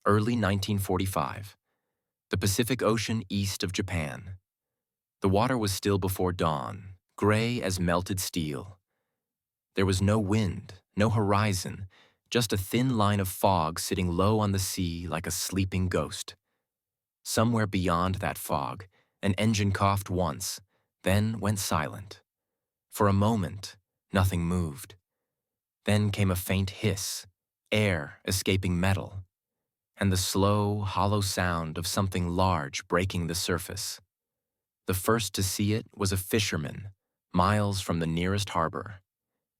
early 1945. The Pacific Ocean east of Japan. The water was still before dawn, gray as melted steel. There was no wind, no horizon, just a thin line of fog sitting low on the sea like a sleeping ghost. Somewhere beyond that fog, an engine coughed once, then went silent. For a moment, nothing moved. Then came a faint hiss, air escaping metal, and the slow, hollow sound of something large breaking the surface. The first to see it was a fisherman, miles from the nearest harbor.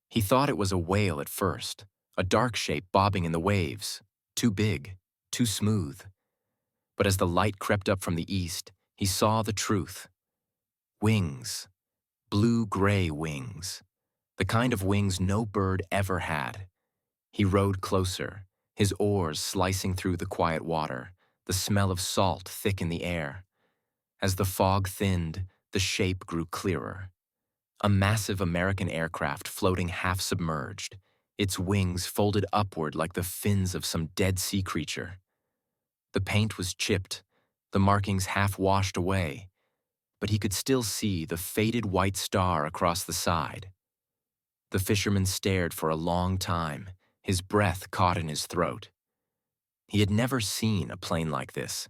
He thought it was a whale at first, a dark shape bobbing in the waves, too big, too smooth. But as the light crept up from the east, he saw the truth. Wings, blue-gray wings, the kind of wings no bird ever had. He rowed closer, his oars slicing through the quiet water, the smell of salt thick in the air. As the fog thinned, the shape grew clearer. A massive American aircraft floating half-submerged, its wings folded upward like the fins of some dead sea creature. The paint was chipped, the markings half-washed away, but he could still see the faded white star across the side. The fisherman stared for a long time, his breath caught in his throat. He had never seen a plane like this.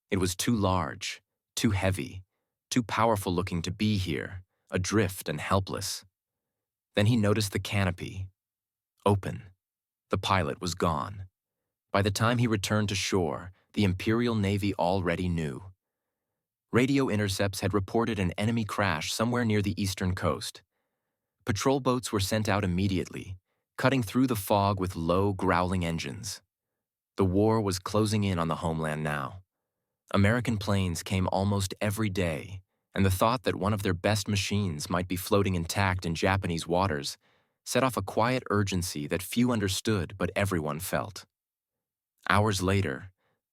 It was too large, too heavy, too powerful looking to be here, adrift and helpless. Then he noticed the canopy. Open. The pilot was gone. By the time he returned to shore, the Imperial Navy already knew. Radio intercepts had reported an enemy crash somewhere near the eastern coast. Patrol boats were sent out immediately, cutting through the fog with low, growling engines. The war was closing in on the homeland now. American planes came almost every day, and the thought that one of their best machines might be floating intact in Japanese waters set off a quiet urgency that few understood but everyone felt. Hours later,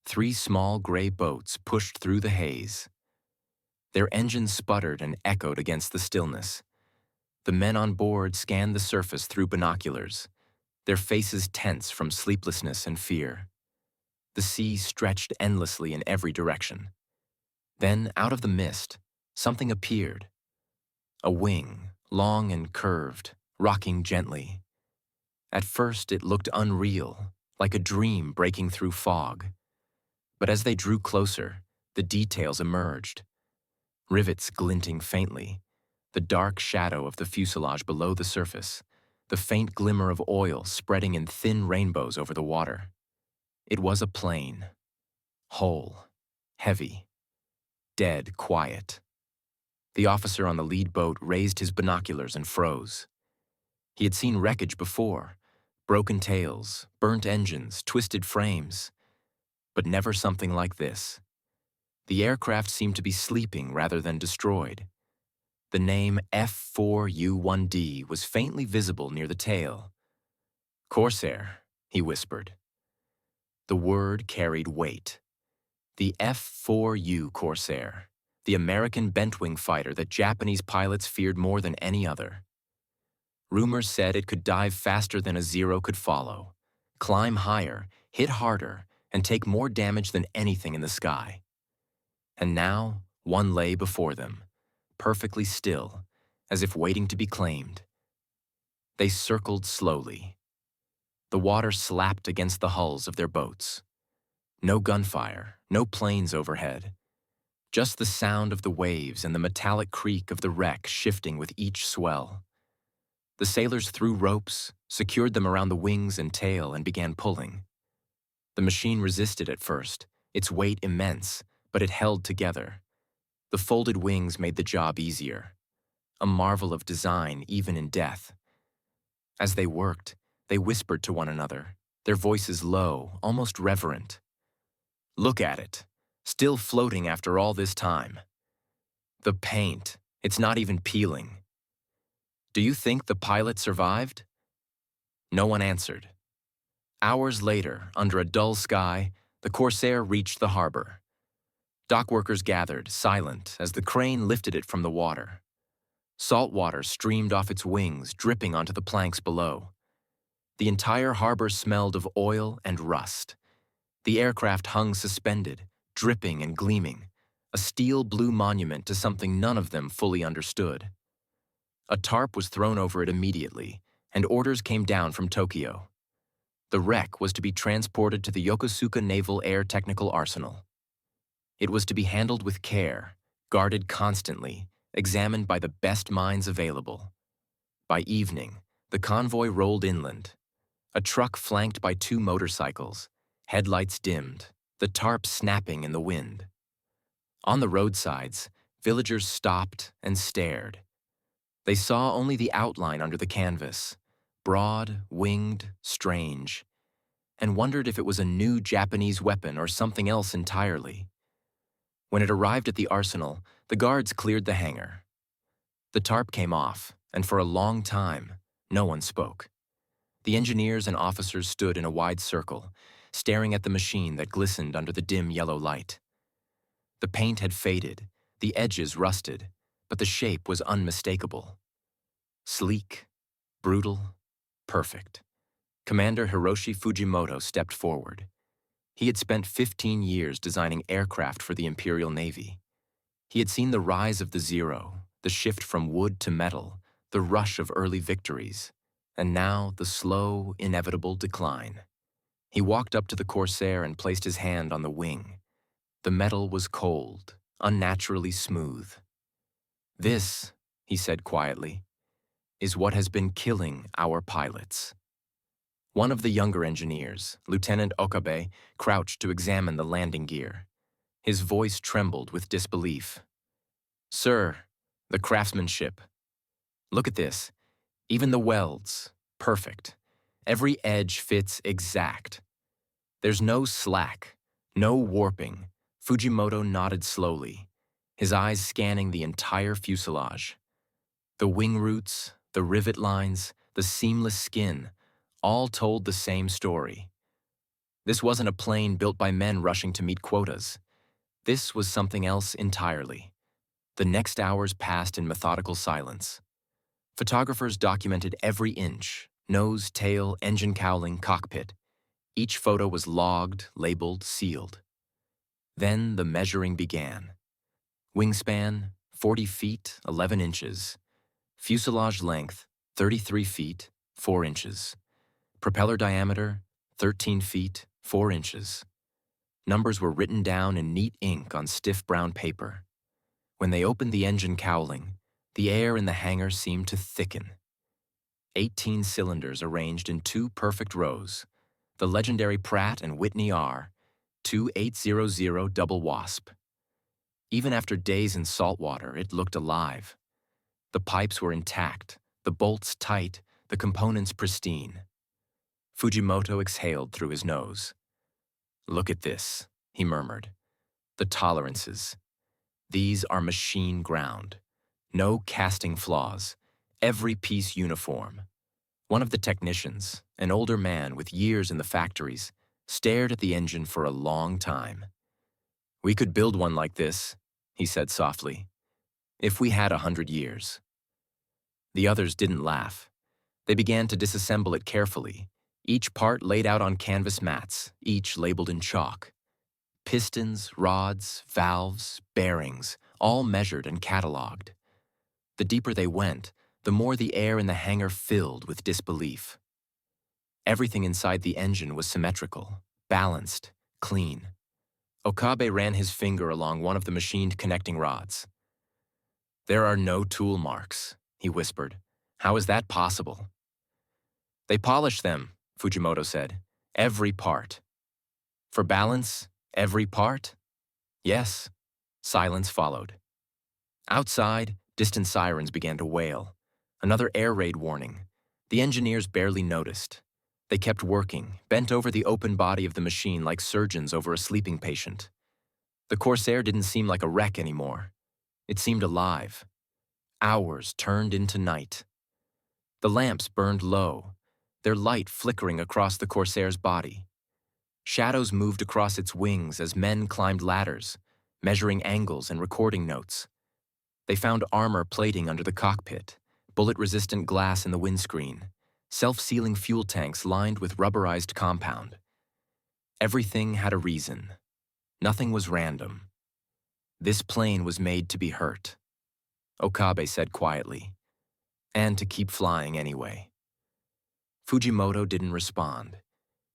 3 small gray boats pushed through the haze. Their engines sputtered and echoed against the stillness. The men on board scanned the surface through binoculars, their faces tense from sleeplessness and fear. The sea stretched endlessly in every direction. Then, out of the mist, something appeared. A wing, long and curved, rocking gently. At first, it looked unreal, like a dream breaking through fog. But as they drew closer, the details emerged. Rivets glinting faintly, the dark shadow of the fuselage below the surface, the faint glimmer of oil spreading in thin rainbows over the water. It was a plane. Whole, heavy, dead quiet. The officer on the lead boat raised his binoculars and froze. He had seen wreckage before, broken tails, burnt engines, twisted frames, but never something like this. The aircraft seemed to be sleeping rather than destroyed. The name F4U-1D was faintly visible near the tail. "Corsair," he whispered. The word carried weight. The F4U Corsair, the American bentwing fighter that Japanese pilots feared more than any other. Rumors said it could dive faster than a Zero could follow, climb higher, hit harder, and take more damage than anything in the sky. And now, one lay before them, perfectly still, as if waiting to be claimed. They circled slowly. The water slapped against the hulls of their boats. No gunfire, no planes overhead. Just the sound of the waves and the metallic creak of the wreck shifting with each swell. The sailors threw ropes, secured them around the wings and tail, and began pulling. The machine resisted at first, its weight immense, but it held together. The folded wings made the job easier. A marvel of design even in death. As they worked, they whispered to one another, their voices low, almost reverent. "Look at it, still floating after all this time. The paint, it's not even peeling. Do you think the pilot survived?" No one answered. Hours later, under a dull sky, the Corsair reached the harbor. Dock workers gathered, silent, as the crane lifted it from the water. Salt water streamed off its wings, dripping onto the planks below. The entire harbor smelled of oil and rust. The aircraft hung suspended, dripping and gleaming, a steel-blue monument to something none of them fully understood. A tarp was thrown over it immediately, and orders came down from Tokyo. The wreck was to be transported to the Yokosuka Naval Air Technical Arsenal. It was to be handled with care, guarded constantly, examined by the best minds available. By evening, the convoy rolled inland. A truck flanked by 2 motorcycles, headlights dimmed, the tarp snapping in the wind. On the roadsides, villagers stopped and stared. They saw only the outline under the canvas, broad, winged, strange, and wondered if it was a new Japanese weapon or something else entirely. When it arrived at the arsenal, the guards cleared the hangar. The tarp came off, and for a long time, no one spoke. The engineers and officers stood in a wide circle, staring at the machine that glistened under the dim yellow light. The paint had faded, the edges rusted, but the shape was unmistakable. Sleek, brutal, perfect. Commander Hiroshi Fujimoto stepped forward. He had spent 15 years designing aircraft for the Imperial Navy. He had seen the rise of the Zero, the shift from wood to metal, the rush of early victories, and now the slow, inevitable decline. He walked up to the Corsair and placed his hand on the wing. The metal was cold, unnaturally smooth. "This," he said quietly, "is what has been killing our pilots." One of the younger engineers, Lieutenant Okabe, crouched to examine the landing gear. His voice trembled with disbelief. "Sir, the craftsmanship. Look at this. Even the welds, perfect. Every edge fits exact. There's no slack, no warping." Fujimoto nodded slowly, his eyes scanning the entire fuselage. The wing roots, the rivet lines, the seamless skin, all told the same story. This wasn't a plane built by men rushing to meet quotas. This was something else entirely. The next hours passed in methodical silence. Photographers documented every inch: nose, tail, engine cowling, cockpit. Each photo was logged, labeled, sealed. Then the measuring began. Wingspan, 40 feet, 11 inches. Fuselage length, 33 feet, 4 inches. Propeller diameter, 13 feet, 4 inches. Numbers were written down in neat ink on stiff brown paper. When they opened the engine cowling, the air in the hangar seemed to thicken. 18 cylinders arranged in 2 perfect rows. The legendary Pratt & Whitney R, 2800 Double Wasp. Even after days in salt water, it looked alive. The pipes were intact, the bolts tight, the components pristine. Fujimoto exhaled through his nose. "Look at this," he murmured. "The tolerances. These are machine ground. No casting flaws. Every piece uniform." One of the technicians, an older man with years in the factories, stared at the engine for a long time. "We could build one like this," he said softly, "if we had 100 years." The others didn't laugh. They began to disassemble it carefully, each part laid out on canvas mats, each labeled in chalk. Pistons, rods, valves, bearings, all measured and catalogued. The deeper they went, the more the air in the hangar filled with disbelief. Everything inside the engine was symmetrical, balanced, clean. Okabe ran his finger along one of the machined connecting rods. "There are no tool marks," he whispered. "How is that possible?" "They polished them," Fujimoto said. "Every part." "For balance, every part?" "Yes." Silence followed. Outside, distant sirens began to wail. Another air raid warning. The engineers barely noticed. They kept working, bent over the open body of the machine like surgeons over a sleeping patient. The Corsair didn't seem like a wreck anymore. It seemed alive. Hours turned into night. The lamps burned low, their light flickering across the Corsair's body. Shadows moved across its wings as men climbed ladders, measuring angles and recording notes. They found armor plating under the cockpit, bullet-resistant glass in the windscreen, self-sealing fuel tanks lined with rubberized compound. Everything had a reason. Nothing was random. This plane was made to be hurt, Okabe said quietly, and to keep flying anyway. Fujimoto didn't respond.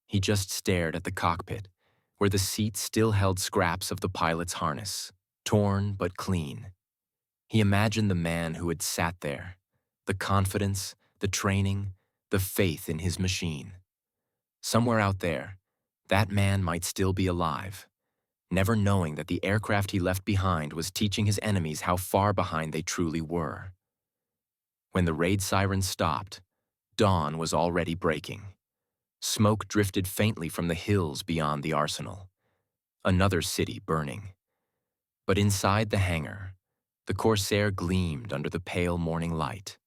He just stared at the cockpit, where the seat still held scraps of the pilot's harness, torn but clean. He imagined the man who had sat there, the confidence, the training, the faith in his machine. Somewhere out there, that man might still be alive, never knowing that the aircraft he left behind was teaching his enemies how far behind they truly were. When the raid sirens stopped, dawn was already breaking. Smoke drifted faintly from the hills beyond the arsenal. Another city burning. But inside the hangar, the Corsair gleamed under the pale morning light.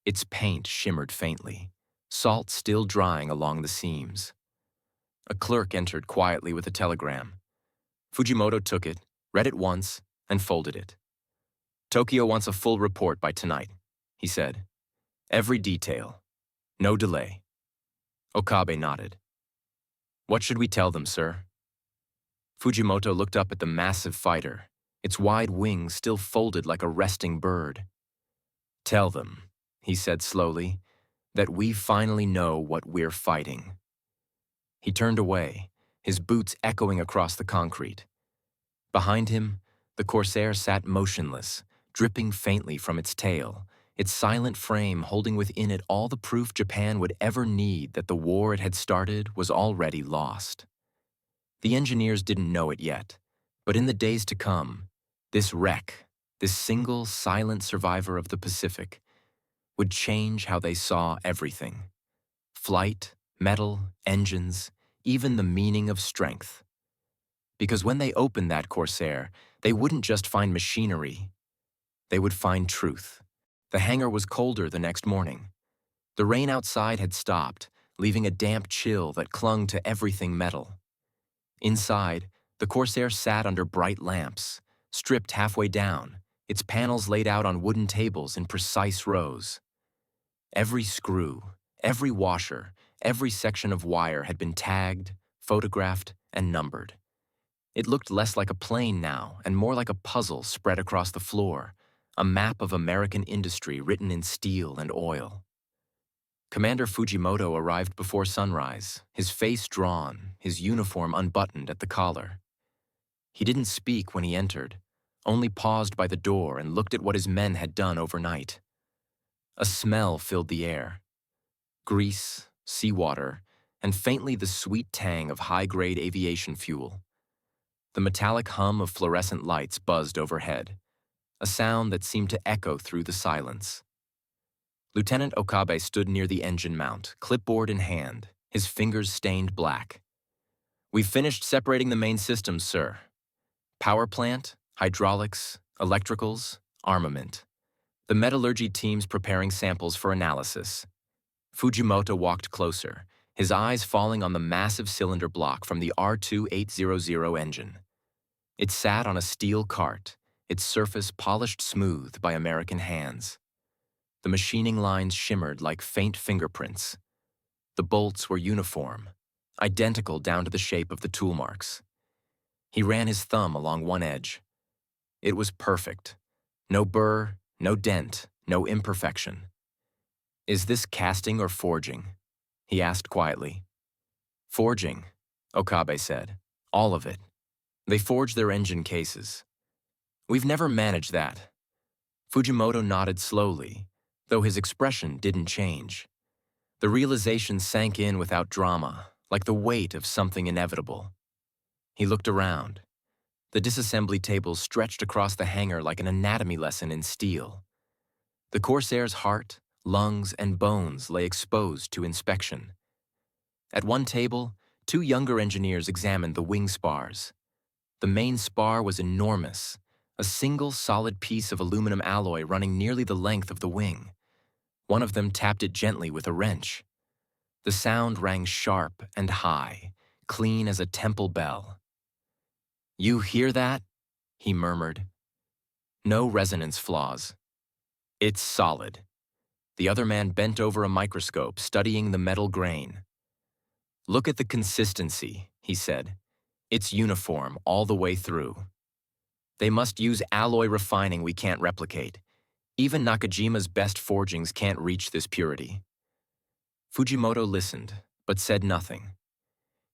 Its paint shimmered faintly, salt still drying along the seams. A clerk entered quietly with a telegram. Fujimoto took it, read it once, and folded it. "Tokyo wants a full report by tonight," he said. "Every detail. No delay." Okabe nodded. "What should we tell them, sir?" Fujimoto looked up at the massive fighter, its wide wings still folded like a resting bird. "Tell them," he said slowly, "that we finally know what we're fighting." He turned away, his boots echoing across the concrete. Behind him, the Corsair sat motionless, dripping faintly from its tail, its silent frame holding within it all the proof Japan would ever need that the war it had started was already lost. The engineers didn't know it yet, but in the days to come, this wreck, this single silent survivor of the Pacific, would change how they saw everything. Flight, metal, engines, even the meaning of strength. Because when they opened that Corsair, they wouldn't just find machinery, they would find truth. The hangar was colder the next morning. The rain outside had stopped, leaving a damp chill that clung to everything metal. Inside, the Corsair sat under bright lamps, stripped halfway down, its panels laid out on wooden tables in precise rows. Every screw, every washer, every section of wire had been tagged, photographed, and numbered. It looked less like a plane now and more like a puzzle spread across the floor, a map of American industry written in steel and oil. Commander Fujimoto arrived before sunrise, his face drawn, his uniform unbuttoned at the collar. He didn't speak when he entered, only paused by the door and looked at what his men had done overnight. A smell filled the air. Grease, seawater, and faintly the sweet tang of high-grade aviation fuel. The metallic hum of fluorescent lights buzzed overhead, a sound that seemed to echo through the silence. Lieutenant Okabe stood near the engine mount, clipboard in hand, his fingers stained black. "We've finished separating the main systems, sir. Power plant, hydraulics, electricals, armament. The metallurgy team's preparing samples for analysis." Fujimoto walked closer, his eyes falling on the massive cylinder block from the R2800 engine. It sat on a steel cart, its surface polished smooth by American hands. The machining lines shimmered like faint fingerprints. The bolts were uniform, identical down to the shape of the tool marks. He ran his thumb along one edge. It was perfect. No burr, no dent, no imperfection. "Is this casting or forging?" he asked quietly. "Forging," Okabe said. "All of it. They forge their engine cases. We've never managed that." Fujimoto nodded slowly, though his expression didn't change. The realization sank in without drama, like the weight of something inevitable. He looked around. The disassembly tables stretched across the hangar like an anatomy lesson in steel. The Corsair's heart, lungs, and bones lay exposed to inspection. At one table, two younger engineers examined the wing spars. The main spar was enormous, a single solid piece of aluminum alloy running nearly the length of the wing. One of them tapped it gently with a wrench. The sound rang sharp and high, clean as a temple bell. "You hear that?" he murmured. "No resonance flaws. It's solid." The other man bent over a microscope, studying the metal grain. Look at the consistency, he said. It's uniform all the way through. They must use alloy refining we can't replicate. Even Nakajima's best forgings can't reach this purity. Fujimoto listened, but said nothing.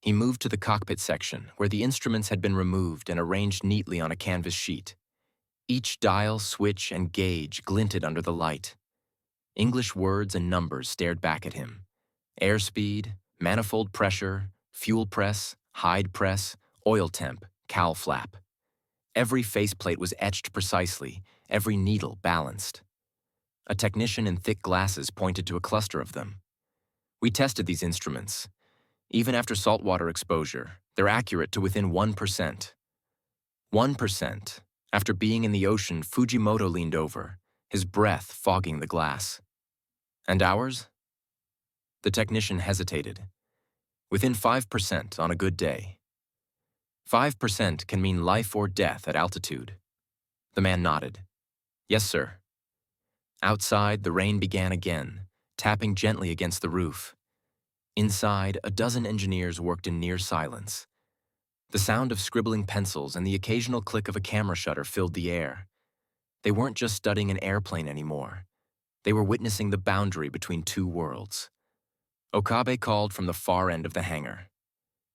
He moved to the cockpit section, where the instruments had been removed and arranged neatly on a canvas sheet. Each dial, switch, and gauge glinted under the light. English words and numbers stared back at him. Airspeed, manifold pressure, fuel press, hide press, oil temp, cowl flap. Every faceplate was etched precisely, every needle balanced. A technician in thick glasses pointed to a cluster of them. We tested these instruments. Even after saltwater exposure, they're accurate to within 1%. 1%. After being in the ocean, Fujimoto leaned over, his breath fogging the glass. And ours? The technician hesitated. Within 5% on a good day. 5% can mean life or death at altitude. The man nodded. Yes, sir. Outside, the rain began again, tapping gently against the roof. Inside, a dozen engineers worked in near silence. The sound of scribbling pencils and the occasional click of a camera shutter filled the air. They weren't just studying an airplane anymore. They were witnessing the boundary between two worlds. Okabe called from the far end of the hangar.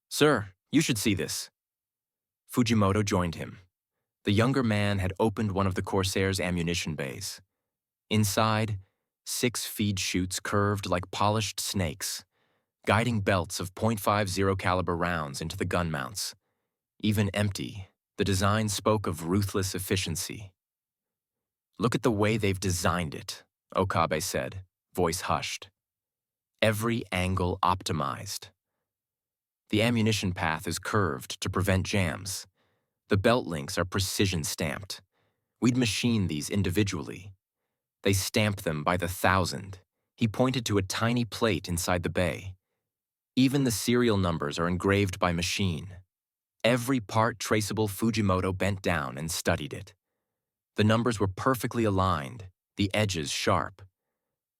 Sir, you should see this. Fujimoto joined him. The younger man had opened one of the Corsair's ammunition bays. Inside, 6 feed chutes curved like polished snakes, guiding belts of .50 caliber rounds into the gun mounts. Even empty, the design spoke of ruthless efficiency. Look at the way they've designed it, Okabe said, voice hushed. Every angle optimized. The ammunition path is curved to prevent jams. The belt links are precision stamped. We'd machine these individually. They stamp them by the 1,000. He pointed to a tiny plate inside the bay. Even the serial numbers are engraved by machine. Every part traceable. Fujimoto bent down and studied it. The numbers were perfectly aligned, the edges sharp.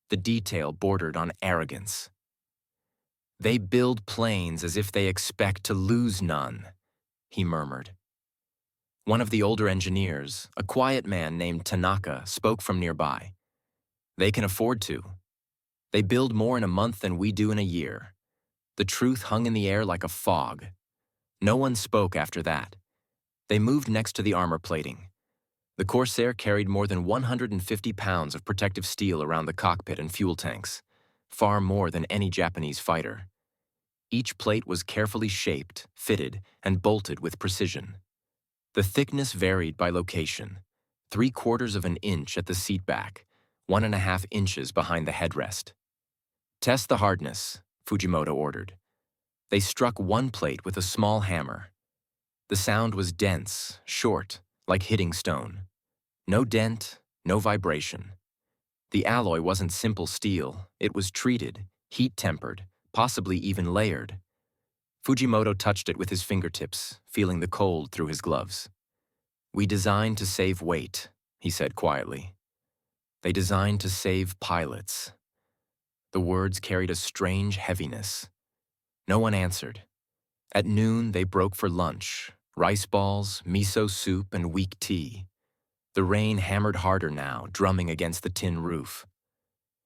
The detail bordered on arrogance. They build planes as if they expect to lose none, he murmured. One of the older engineers, a quiet man named Tanaka, spoke from nearby. They can afford to. They build more in a month than we do in a year. The truth hung in the air like a fog. No one spoke after that. They moved next to the armor plating. The Corsair carried more than 150 pounds of protective steel around the cockpit and fuel tanks, far more than any Japanese fighter. Each plate was carefully shaped, fitted, and bolted with precision. The thickness varied by location, 3/4 of an inch at the seat back, 1.5 inches behind the headrest. Test the hardness, Fujimoto ordered. They struck one plate with a small hammer. The sound was dense, short, like hitting stone. No dent, no vibration. The alloy wasn't simple steel. It was treated, heat-tempered, possibly even layered. Fujimoto touched it with his fingertips, feeling the cold through his gloves. We designed to save weight, he said quietly. They designed to save pilots. The words carried a strange heaviness. No one answered. At noon, they broke for lunch. Rice balls, miso soup, and weak tea. The rain hammered harder now, drumming against the tin roof.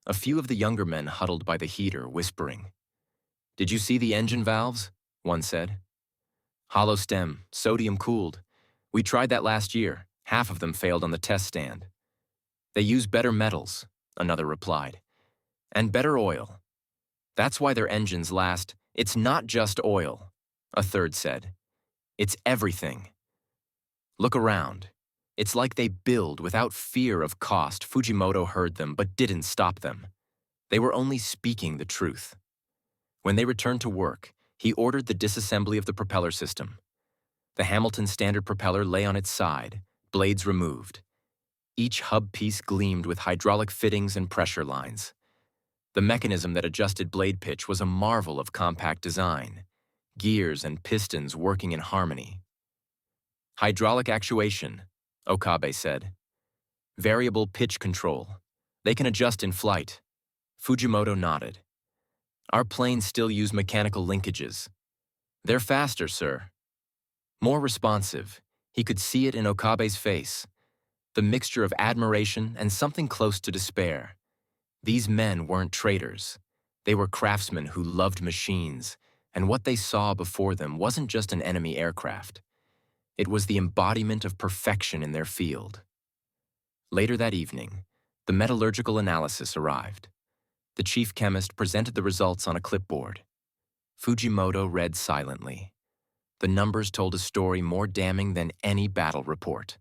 A few of the younger men huddled by the heater, whispering. Did you see the engine valves? One said. Hollow stem, sodium cooled. We tried that last year. Half of them failed on the test stand. They use better metals, another replied. And better oil. That's why their engines last. It's not just oil, a third said. It's everything. Look around. It's like they build without fear of cost. Fujimoto heard them but didn't stop them. They were only speaking the truth. When they returned to work, he ordered the disassembly of the propeller system. The Hamilton standard propeller lay on its side, blades removed. Each hub piece gleamed with hydraulic fittings and pressure lines. The mechanism that adjusted blade pitch was a marvel of compact design, gears and pistons working in harmony. Hydraulic actuation, Okabe said. Variable pitch control. They can adjust in flight. Fujimoto nodded. Our planes still use mechanical linkages. They're faster, sir. More responsive. He could see it in Okabe's face. The mixture of admiration and something close to despair. These men weren't traitors. They were craftsmen who loved machines, and what they saw before them wasn't just an enemy aircraft. It was the embodiment of perfection in their field. Later that evening, the metallurgical analysis arrived. The chief chemist presented the results on a clipboard. Fujimoto read silently. The numbers told a story more damning than any battle report.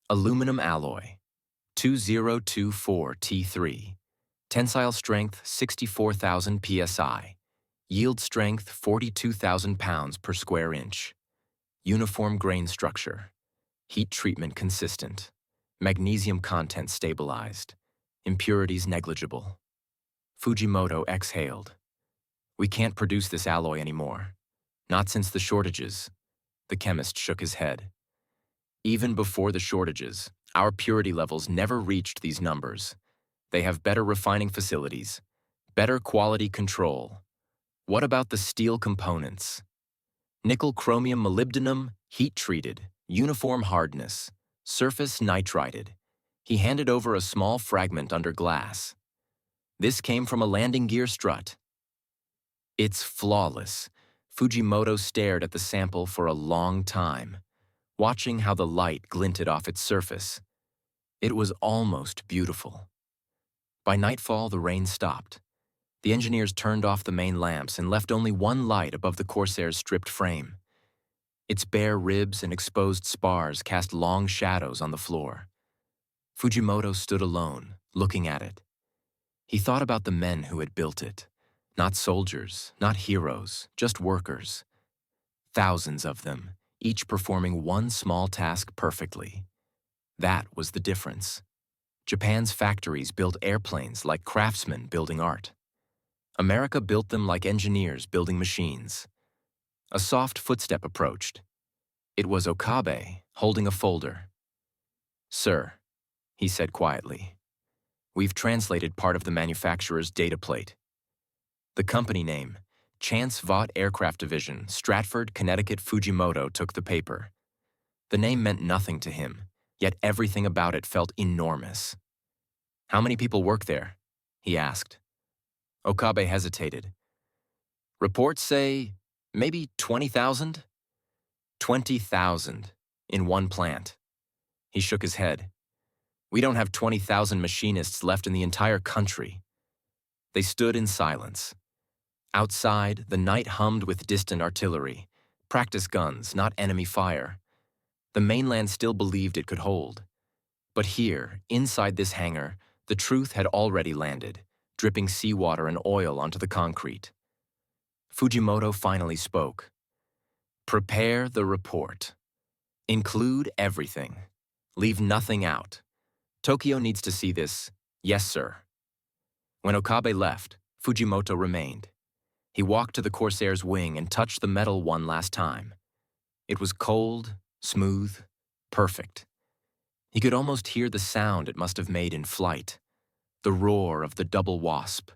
Aluminum alloy, 2024T3. Tensile strength 64,000 psi. Yield strength 42,000 pounds per square inch. Uniform grain structure. Heat treatment consistent. Magnesium content stabilized. Impurities negligible. Fujimoto exhaled. We can't produce this alloy anymore. Not since the shortages. The chemist shook his head. Even before the shortages, our purity levels never reached these numbers. They have better refining facilities, better quality control. What about the steel components? Nickel, chromium, molybdenum, heat-treated, uniform hardness, surface nitrided. He handed over a small fragment under glass. This came from a landing gear strut. It's flawless. Fujimoto stared at the sample for a long time, watching how the light glinted off its surface. It was almost beautiful. By nightfall, the rain stopped. The engineers turned off the main lamps and left only one light above the Corsair's stripped frame. Its bare ribs and exposed spars cast long shadows on the floor. Fujimoto stood alone, looking at it. He thought about the men who had built it. Not soldiers, not heroes, just workers. Thousands of them, each performing one small task perfectly. That was the difference. Japan's factories built airplanes like craftsmen building art. America built them like engineers building machines. A soft footstep approached. It was Okabe, holding a folder. "Sir," he said quietly, "we've translated part of the manufacturer's data plate. The company name, Chance Vought Aircraft Division, Stratford, Connecticut. Fujimoto took the paper. The name meant nothing to him, yet everything about it felt enormous. "How many people work there?" he asked. Okabe hesitated. "Reports say maybe 20,000? 20,000 in one plant." He shook his head. "We don't have 20,000 machinists left in the entire country." They stood in silence. Outside, the night hummed with distant artillery, practice guns, not enemy fire. The mainland still believed it could hold. But here, inside this hangar, the truth had already landed, dripping seawater and oil onto the concrete. Fujimoto finally spoke. "Prepare the report. Include everything. Leave nothing out. Tokyo needs to see this. Yes, sir." When Okabe left, Fujimoto remained. He walked to the Corsair's wing and touched the metal one last time. It was cold, smooth, perfect. He could almost hear the sound it must have made in flight. The roar of the double wasp,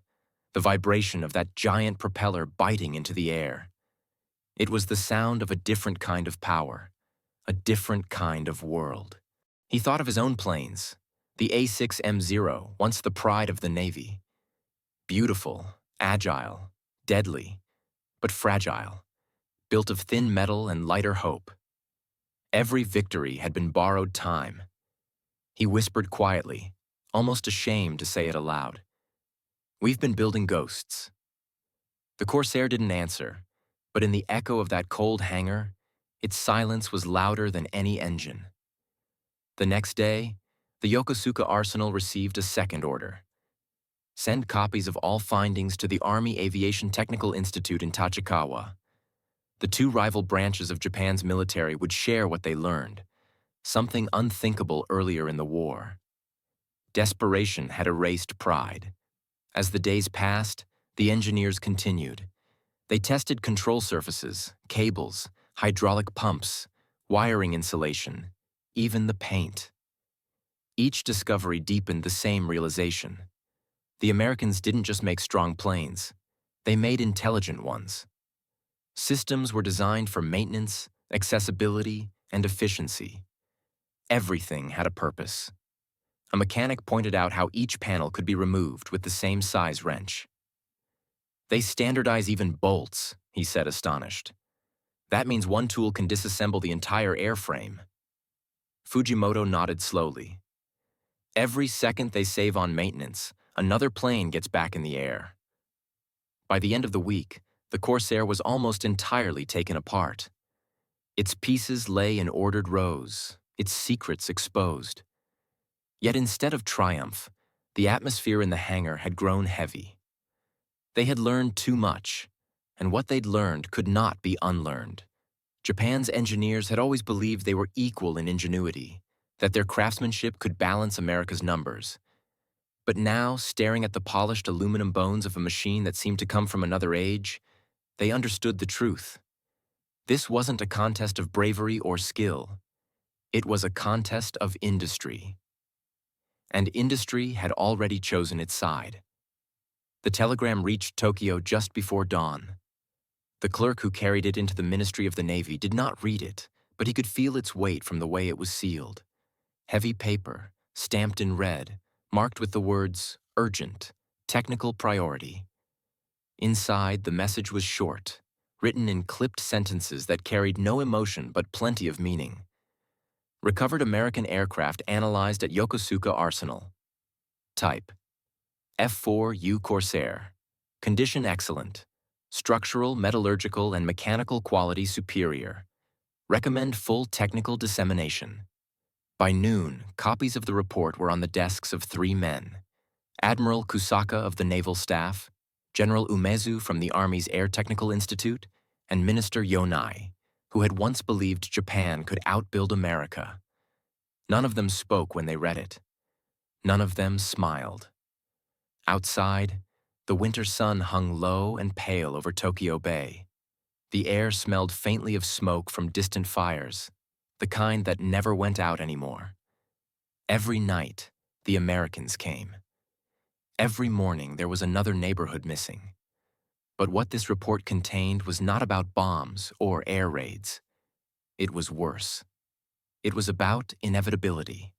the vibration of that giant propeller biting into the air. It was the sound of a different kind of power, a different kind of world. He thought of his own planes, the A6M0, once the pride of the Navy. Beautiful, agile, deadly, but fragile, built of thin metal and lighter hope. Every victory had been borrowed time. He whispered quietly, almost ashamed to say it aloud. "We've been building ghosts." The Corsair didn't answer, but in the echo of that cold hangar, its silence was louder than any engine. The next day, the Yokosuka arsenal received a second order. Send copies of all findings to the Army Aviation Technical Institute in Tachikawa. The two rival branches of Japan's military would share what they learned, something unthinkable earlier in the war. Desperation had erased pride. As the days passed, the engineers continued. They tested control surfaces, cables, hydraulic pumps, wiring insulation, even the paint. Each discovery deepened the same realization. The Americans didn't just make strong planes. They made intelligent ones. Systems were designed for maintenance, accessibility, and efficiency. Everything had a purpose. A mechanic pointed out how each panel could be removed with the same size wrench. They standardize even bolts, he said, astonished. That means one tool can disassemble the entire airframe. Fujimoto nodded slowly. Every second they save on maintenance, another plane gets back in the air. By the end of the week, the Corsair was almost entirely taken apart. Its pieces lay in ordered rows, its secrets exposed. Yet instead of triumph, the atmosphere in the hangar had grown heavy. They had learned too much, and what they'd learned could not be unlearned. Japan's engineers had always believed they were equal in ingenuity, that their craftsmanship could balance America's numbers. But now, staring at the polished aluminum bones of a machine that seemed to come from another age, they understood the truth. This wasn't a contest of bravery or skill. It was a contest of industry. And industry had already chosen its side. The telegram reached Tokyo just before dawn. The clerk who carried it into the Ministry of the Navy did not read it, but he could feel its weight from the way it was sealed. Heavy paper, stamped in red, marked with the words, urgent, technical priority. Inside, the message was short, written in clipped sentences that carried no emotion but plenty of meaning. Recovered American aircraft analyzed at Yokosuka Arsenal. Type: F4U Corsair. Condition excellent. Structural, metallurgical, and mechanical quality superior. Recommend full technical dissemination. By noon, copies of the report were on the desks of 3 men: Admiral Kusaka of the Naval Staff, General Umezu from the Army's Air Technical Institute, and Minister Yonai, who had once believed Japan could outbuild America. None of them spoke when they read it. None of them smiled. Outside, the winter sun hung low and pale over Tokyo Bay. The air smelled faintly of smoke from distant fires, the kind that never went out anymore. Every night, the Americans came. Every morning, there was another neighborhood missing. But what this report contained was not about bombs or air raids. It was worse. It was about inevitability.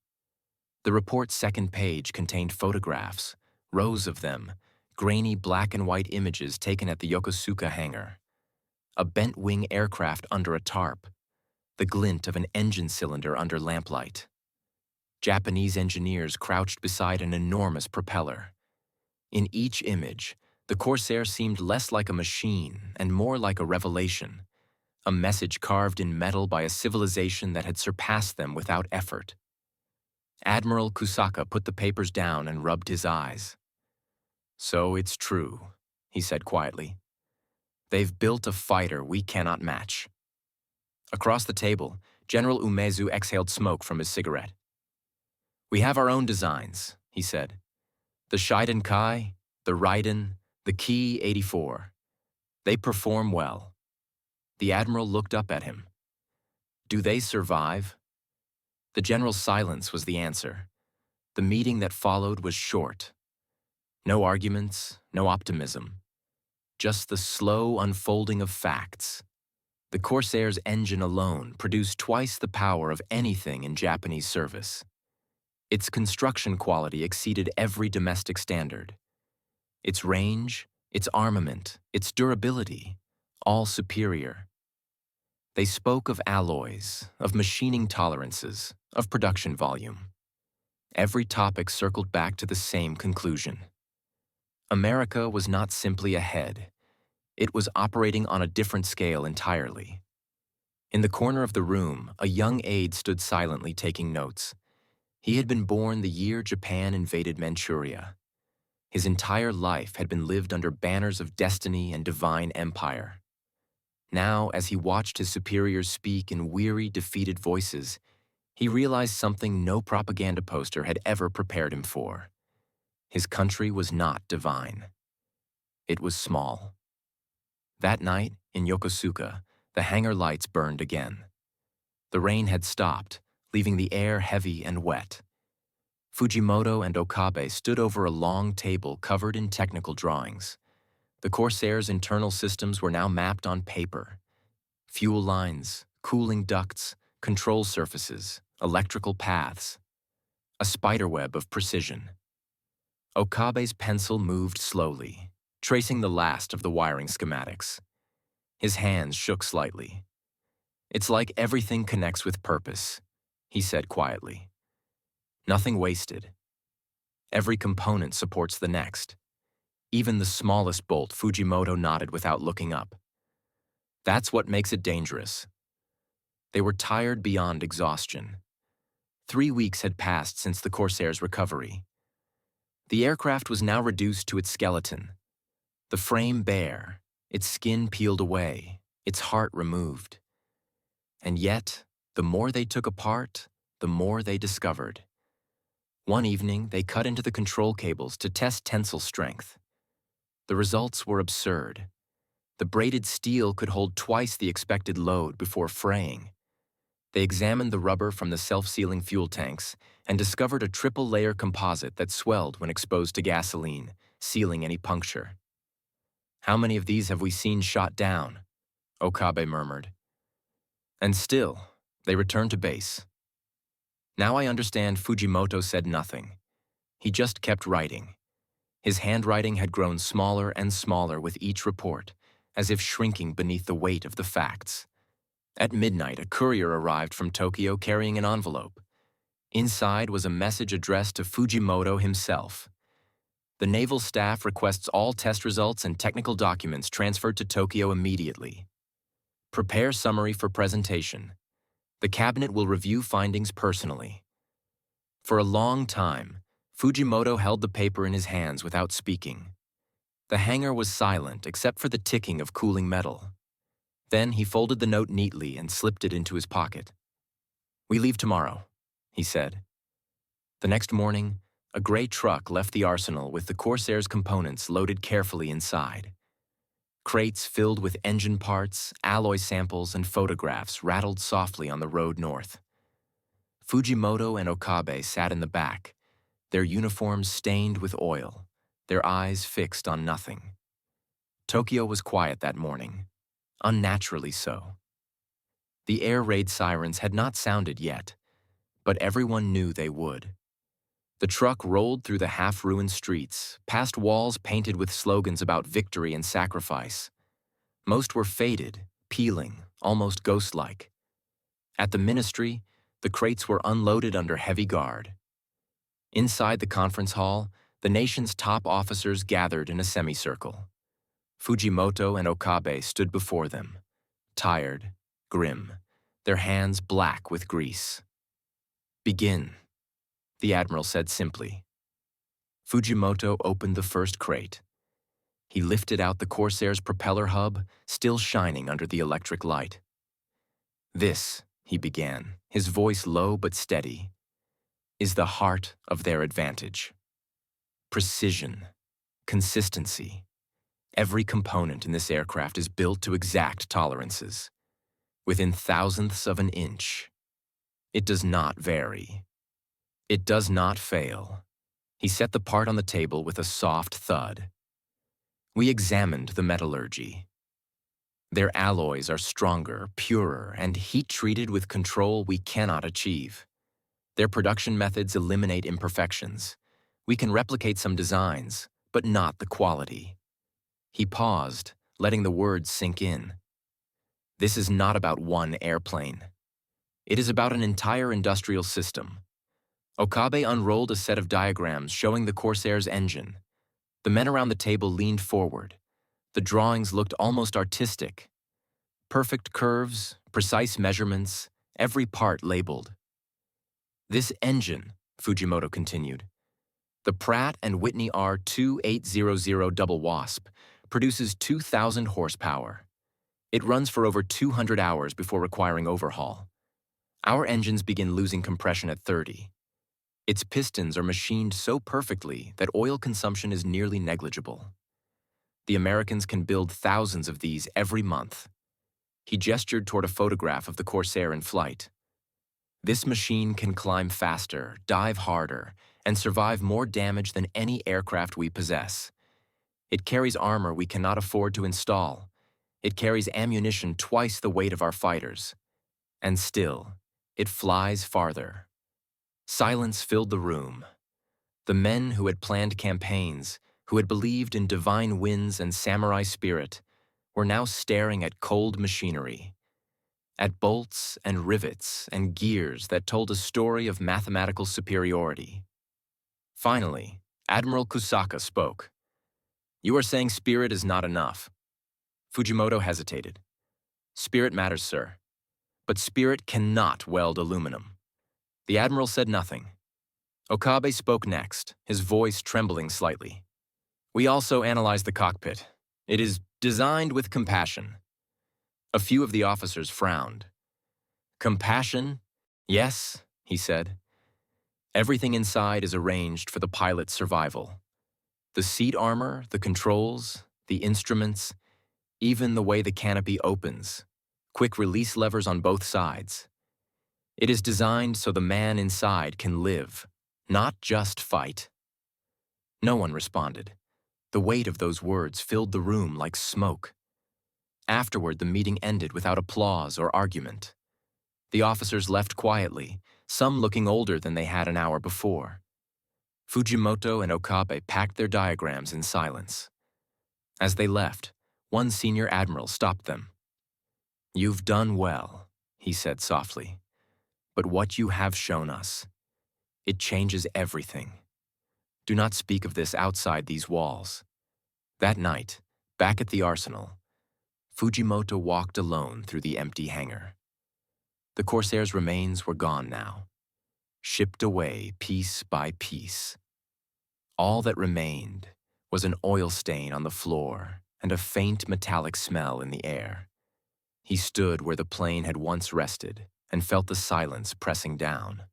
The report's second page contained photographs, rows of them, grainy black and white images taken at the Yokosuka hangar. A bent-wing aircraft under a tarp, the glint of an engine cylinder under lamplight. Japanese engineers crouched beside an enormous propeller. In each image, the Corsair seemed less like a machine and more like a revelation, a message carved in metal by a civilization that had surpassed them without effort. Admiral Kusaka put the papers down and rubbed his eyes. "So it's true," he said quietly. "They've built a fighter we cannot match." Across the table, General Umezu exhaled smoke from his cigarette. "We have our own designs," he said. "The Shiden Kai, the Raiden, the Ki 84. They perform well." The Admiral looked up at him. "Do they survive?" The general's silence was the answer. The meeting that followed was short. No arguments, no optimism. Just the slow unfolding of facts. The Corsair's engine alone produced twice the power of anything in Japanese service. Its construction quality exceeded every domestic standard. Its range, its armament, its durability, all superior. They spoke of alloys, of machining tolerances, of production volume. Every topic circled back to the same conclusion. America was not simply ahead. It was operating on a different scale entirely. In the corner of the room, a young aide stood silently taking notes. He had been born the year Japan invaded Manchuria. His entire life had been lived under banners of destiny and divine empire. Now, as he watched his superiors speak in weary, defeated voices, he realized something no propaganda poster had ever prepared him for. His country was not divine. It was small. That night, in Yokosuka, the hangar lights burned again. The rain had stopped, leaving the air heavy and wet. Fujimoto and Okabe stood over a long table covered in technical drawings. The Corsair's internal systems were now mapped on paper. Fuel lines, cooling ducts, control surfaces, electrical paths. A spiderweb of precision. Okabe's pencil moved slowly, tracing the last of the wiring schematics. His hands shook slightly. "It's like everything connects with purpose," he said quietly. "Nothing wasted. Every component supports the next." Even the smallest bolt, Fujimoto nodded without looking up. "That's what makes it dangerous." They were tired beyond exhaustion. 3 weeks had passed since the Corsair's recovery. The aircraft was now reduced to its skeleton. The frame bare, its skin peeled away, its heart removed. And yet, the more they took apart, the more they discovered. One evening, they cut into the control cables to test tensile strength. The results were absurd. The braided steel could hold twice the expected load before fraying. They examined the rubber from the self-sealing fuel tanks and discovered a triple-layer composite that swelled when exposed to gasoline, sealing any puncture. "How many of these have we seen shot down?" Okabe murmured. And still, they returned to base. "Now I understand." Fujimoto said nothing. He just kept writing. His handwriting had grown smaller and smaller with each report, as if shrinking beneath the weight of the facts. At midnight, a courier arrived from Tokyo carrying an envelope. Inside was a message addressed to Fujimoto himself. "The Naval staff requests all test results and technical documents transferred to Tokyo immediately. Prepare summary for presentation. The cabinet will review findings personally." For a long time, Fujimoto held the paper in his hands without speaking. The hangar was silent except for the ticking of cooling metal. Then he folded the note neatly and slipped it into his pocket. "We leave tomorrow," he said. The next morning, a gray truck left the arsenal with the Corsair's components loaded carefully inside. Crates filled with engine parts, alloy samples, and photographs rattled softly on the road north. Fujimoto and Okabe sat in the back, their uniforms stained with oil, their eyes fixed on nothing. Tokyo was quiet that morning, unnaturally so. The air raid sirens had not sounded yet, but everyone knew they would. The truck rolled through the half-ruined streets, past walls painted with slogans about victory and sacrifice. Most were faded, peeling, almost ghost-like. At the ministry, the crates were unloaded under heavy guard. Inside the conference hall, the nation's top officers gathered in a semicircle. Fujimoto and Okabe stood before them, tired, grim, their hands black with grease. "Begin," the admiral said simply. Fujimoto opened the first crate. He lifted out the Corsair's propeller hub, still shining under the electric light. "This," he began, his voice low but steady, "is the heart of their advantage. Precision, consistency. Every component in this aircraft is built to exact tolerances. Within thousandths of an inch. It does not vary. It does not fail." He set the part on the table with a soft thud. "We examined the metallurgy. Their alloys are stronger, purer, and heat-treated with control we cannot achieve. Their production methods eliminate imperfections. We can replicate some designs, but not the quality." He paused, letting the words sink in. "This is not about one airplane. It is about an entire industrial system." Okabe unrolled a set of diagrams showing the Corsair's engine. The men around the table leaned forward. The drawings looked almost artistic. Perfect curves, precise measurements, every part labeled. "This engine," Fujimoto continued, "the Pratt & Whitney R2800 Double Wasp, produces 2,000 horsepower. It runs for over 200 hours before requiring overhaul. Our engines begin losing compression at 30. Its pistons are machined so perfectly that oil consumption is nearly negligible. The Americans can build thousands of these every month." He gestured toward a photograph of the Corsair in flight. "This machine can climb faster, dive harder, and survive more damage than any aircraft we possess. It carries armor we cannot afford to install. It carries ammunition twice the weight of our fighters. And still, it flies farther. Silence filled the room. The men who had planned campaigns, who had believed in divine winds and samurai spirit, were now staring at cold machinery, at bolts and rivets and gears that told a story of mathematical superiority. Finally, Admiral Kusaka spoke. "You are saying spirit is not enough." Fujimoto hesitated. "Spirit matters, sir. But spirit cannot weld aluminum." The admiral said nothing. Okabe spoke next, his voice trembling slightly. "We also analyzed the cockpit. It is designed with compassion." A few of the officers frowned. "Compassion? Yes," he said. "Everything inside is arranged for the pilot's survival. The seat armor, the controls, the instruments, even the way the canopy opens, quick release levers on both sides. It is designed so the man inside can live, not just fight." No one responded. The weight of those words filled the room like smoke. Afterward, the meeting ended without applause or argument. The officers left quietly, some looking older than they had an hour before. Fujimoto and Okabe packed their diagrams in silence. As they left, one senior admiral stopped them. "You've done well," he said softly. "But what you have shown us, it changes everything. Do not speak of this outside these walls." That night, back at the arsenal, Fujimoto walked alone through the empty hangar. The Corsair's remains were gone now, shipped away piece by piece. All that remained was an oil stain on the floor and a faint metallic smell in the air. He stood where the plane had once rested and felt the silence pressing down.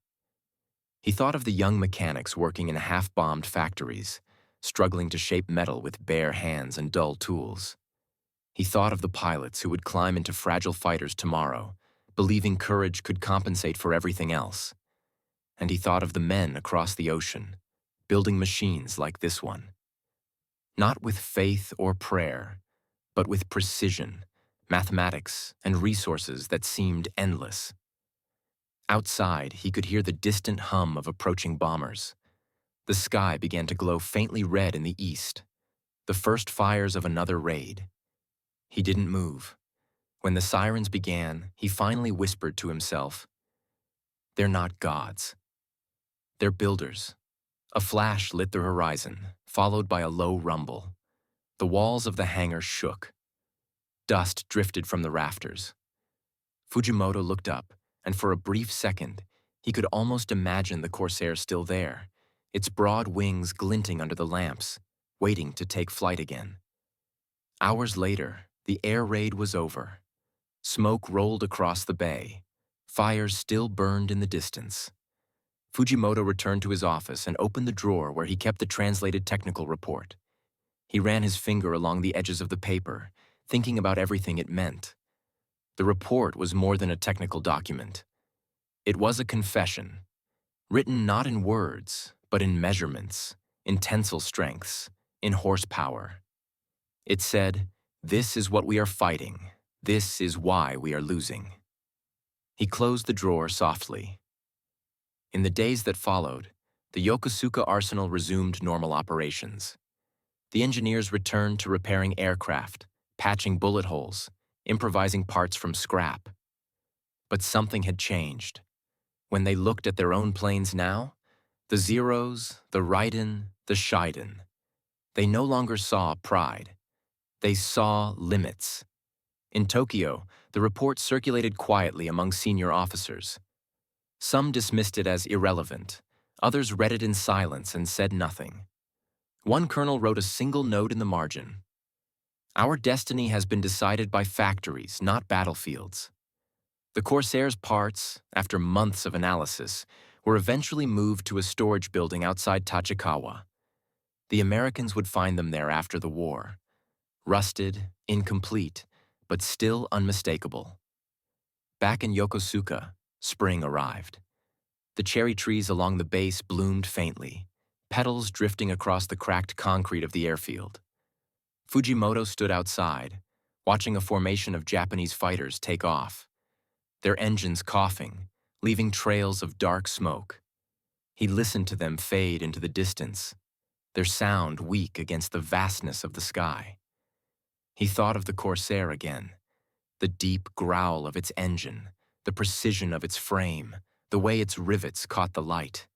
He thought of the young mechanics working in half-bombed factories, struggling to shape metal with bare hands and dull tools. He thought of the pilots who would climb into fragile fighters tomorrow, believing courage could compensate for everything else. And he thought of the men across the ocean, building machines like this one. Not with faith or prayer, but with precision, mathematics, and resources that seemed endless. Outside, he could hear the distant hum of approaching bombers. The sky began to glow faintly red in the east, the first fires of another raid. He didn't move. When the sirens began, he finally whispered to himself, "They're not gods. They're builders." A flash lit the horizon, followed by a low rumble. The walls of the hangar shook. Dust drifted from the rafters. Fujimoto looked up, and for a brief second, he could almost imagine the Corsair still there, its broad wings glinting under the lamps, waiting to take flight again. Hours later, the air raid was over. Smoke rolled across the bay. Fires still burned in the distance. Fujimoto returned to his office and opened the drawer where he kept the translated technical report. He ran his finger along the edges of the paper, thinking about everything it meant. The report was more than a technical document. It was a confession, written not in words, but in measurements, in tensile strengths, in horsepower. It said, "This is what we are fighting. This is why we are losing." He closed the drawer softly. In the days that followed, the Yokosuka arsenal resumed normal operations. The engineers returned to repairing aircraft, patching bullet holes, improvising parts from scrap. But something had changed. When they looked at their own planes now, the Zeros, the Raiden, the Shiden, they no longer saw pride. They saw limits. In Tokyo, the report circulated quietly among senior officers. Some dismissed it as irrelevant. Others read it in silence and said nothing. One colonel wrote a single note in the margin. "Our destiny has been decided by factories, not battlefields." The Corsair's parts, after months of analysis, were eventually moved to a storage building outside Tachikawa. The Americans would find them there after the war. Rusted, incomplete, but still unmistakable. Back in Yokosuka, spring arrived. The cherry trees along the base bloomed faintly, petals drifting across the cracked concrete of the airfield. Fujimoto stood outside, watching a formation of Japanese fighters take off, their engines coughing, leaving trails of dark smoke. He listened to them fade into the distance, their sound weak against the vastness of the sky. He thought of the Corsair again, the deep growl of its engine, the precision of its frame, the way its rivets caught the light.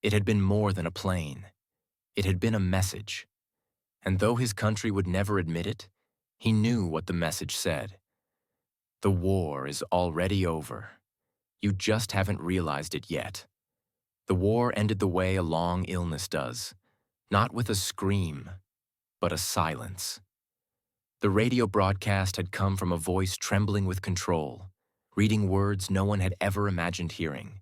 It had been more than a plane. It had been a message. And though his country would never admit it, he knew what the message said. The war is already over. You just haven't realized it yet. The war ended the way a long illness does, not with a scream, but a silence. The radio broadcast had come from a voice trembling with control, reading words no one had ever imagined hearing.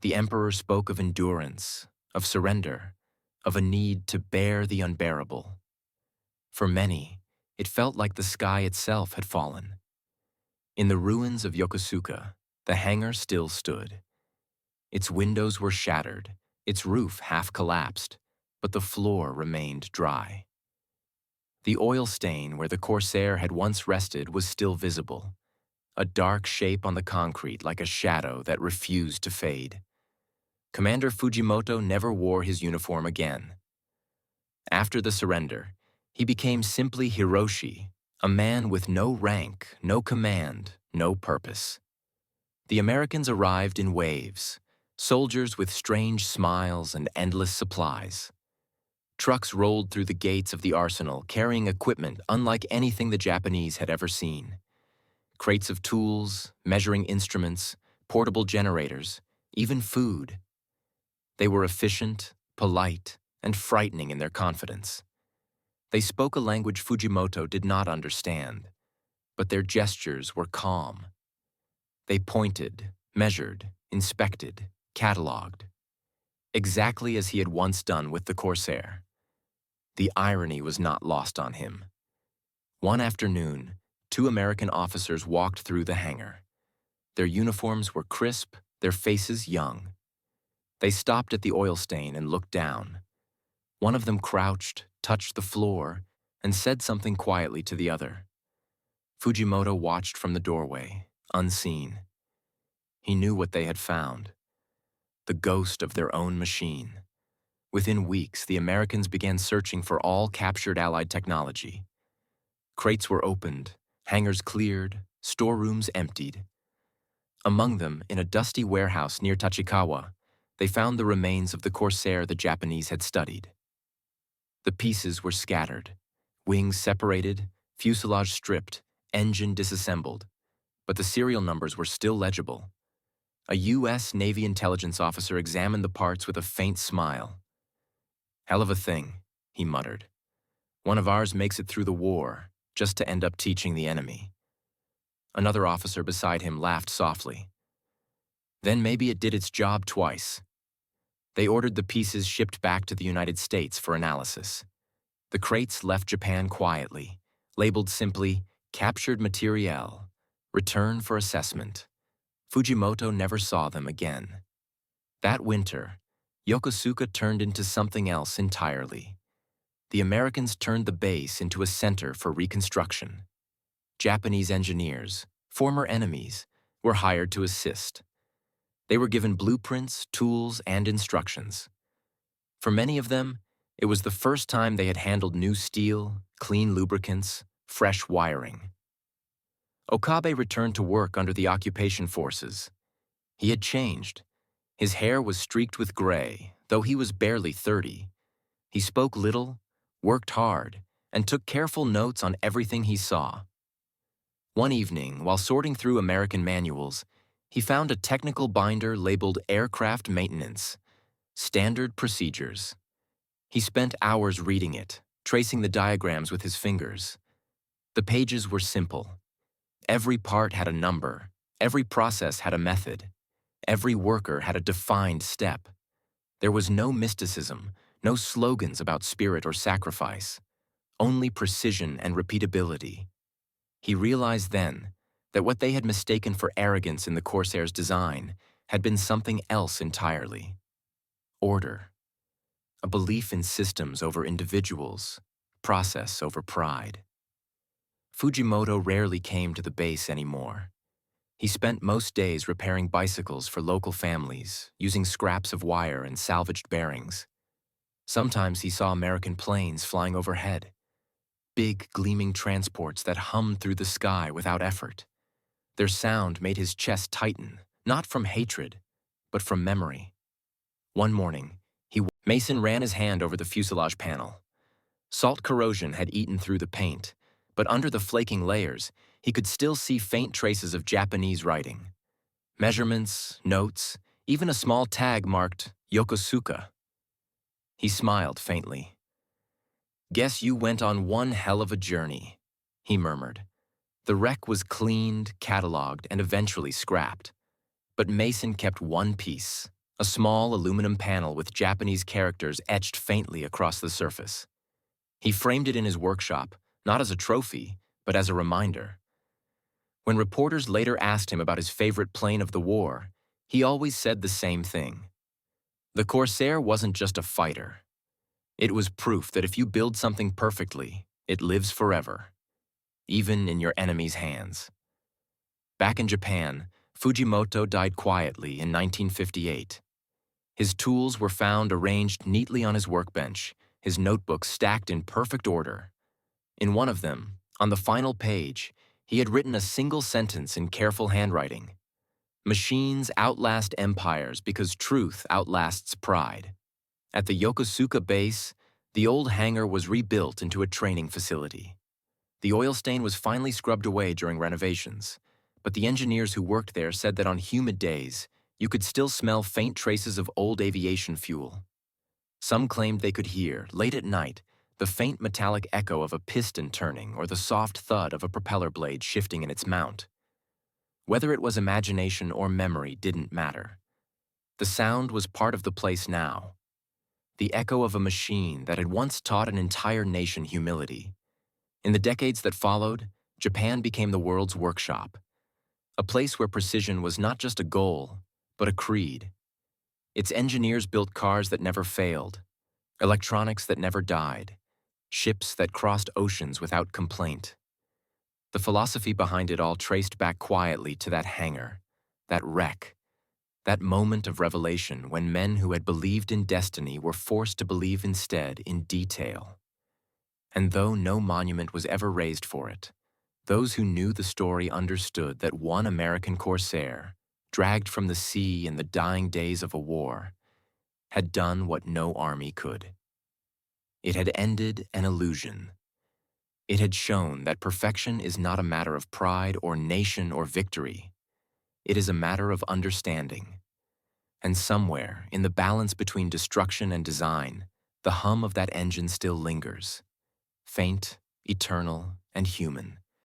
The emperor spoke of endurance, of surrender, of a need to bear the unbearable. For many, it felt like the sky itself had fallen. In the ruins of Yokosuka, the hangar still stood. Its windows were shattered, its roof half collapsed, but the floor remained dry. The oil stain where the Corsair had once rested was still visible, a dark shape on the concrete like a shadow that refused to fade. Commander Fujimoto never wore his uniform again. After the surrender, he became simply Hiroshi, a man with no rank, no command, no purpose. The Americans arrived in waves, soldiers with strange smiles and endless supplies. Trucks rolled through the gates of the arsenal, carrying equipment unlike anything the Japanese had ever seen. Crates of tools, measuring instruments, portable generators, even food. They were efficient, polite, and frightening in their confidence. They spoke a language Fujimoto did not understand, but their gestures were calm. They pointed, measured, inspected, catalogued, exactly as he had once done with the Corsair. The irony was not lost on him. One afternoon, 2 American officers walked through the hangar. Their uniforms were crisp, their faces young. They stopped at the oil stain and looked down. One of them crouched, touched the floor, and said something quietly to the other. Fujimoto watched from the doorway, unseen. He knew what they had found: the ghost of their own machine. Within weeks, the Americans began searching for all captured Allied technology. Crates were opened, hangars cleared, storerooms emptied. Among them, in a dusty warehouse near Tachikawa, they found the remains of the Corsair the Japanese had studied. The pieces were scattered, wings separated, fuselage stripped, engine disassembled, but the serial numbers were still legible. A U.S. Navy intelligence officer examined the parts with a faint smile. "Hell of a thing," he muttered. "One of ours makes it through the war, just to end up teaching the enemy." Another officer beside him laughed softly. "Then maybe it did its job twice." They ordered the pieces shipped back to the United States for analysis. The crates left Japan quietly, labeled simply "Captured Materiel, Return for Assessment." Fujimoto never saw them again. That winter, Yokosuka turned into something else entirely. The Americans turned the base into a center for reconstruction. Japanese engineers, former enemies, were hired to assist. They were given blueprints, tools, and instructions. For many of them, it was the first time they had handled new steel, clean lubricants, fresh wiring. Okabe returned to work under the occupation forces. He had changed. His hair was streaked with gray, though he was barely 30. He spoke little, worked hard, and took careful notes on everything he saw. One evening, while sorting through American manuals, he found a technical binder labeled Aircraft Maintenance, Standard Procedures. He spent hours reading it, tracing the diagrams with his fingers. The pages were simple. Every part had a number, every process had a method, every worker had a defined step. There was no mysticism, no slogans about spirit or sacrifice, only precision and repeatability. He realized then that what they had mistaken for arrogance in the Corsair's design had been something else entirely: order. A belief in systems over individuals, process over pride. Fujimoto rarely came to the base anymore. He spent most days repairing bicycles for local families, using scraps of wire and salvaged bearings. Sometimes he saw American planes flying overhead, big, gleaming transports that hummed through the sky without effort. Their sound made his chest tighten, not from hatred, but from memory. One morning, Mason ran his hand over the fuselage panel. Salt corrosion had eaten through the paint, but under the flaking layers, he could still see faint traces of Japanese writing. Measurements, notes, even a small tag marked Yokosuka. He smiled faintly. "Guess you went on one hell of a journey," he murmured. The wreck was cleaned, cataloged, and eventually scrapped. But Mason kept one piece, a small aluminum panel with Japanese characters etched faintly across the surface. He framed it in his workshop, not as a trophy, but as a reminder. When reporters later asked him about his favorite plane of the war, he always said the same thing. The Corsair wasn't just a fighter. It was proof that if you build something perfectly, it lives forever, even in your enemy's hands. Back in Japan, Fujimoto died quietly in 1958. His tools were found arranged neatly on his workbench, his notebooks stacked in perfect order. In one of them, on the final page, he had written a single sentence in careful handwriting. "Machines outlast empires because truth outlasts pride." At the Yokosuka base, the old hangar was rebuilt into a training facility. The oil stain was finally scrubbed away during renovations, but the engineers who worked there said that on humid days, you could still smell faint traces of old aviation fuel. Some claimed they could hear, late at night, the faint metallic echo of a piston turning or the soft thud of a propeller blade shifting in its mount. Whether it was imagination or memory didn't matter. The sound was part of the place now. The echo of a machine that had once taught an entire nation humility. In the decades that followed, Japan became the world's workshop, a place where precision was not just a goal, but a creed. Its engineers built cars that never failed, electronics that never died, ships that crossed oceans without complaint. The philosophy behind it all traced back quietly to that hangar, that wreck, that moment of revelation when men who had believed in destiny were forced to believe instead in detail. And though no monument was ever raised for it, those who knew the story understood that one American Corsair, dragged from the sea in the dying days of a war, had done what no army could. It had ended an illusion. It had shown that perfection is not a matter of pride or nation or victory. It is a matter of understanding. And somewhere, in the balance between destruction and design, the hum of that engine still lingers, faint, eternal, and human.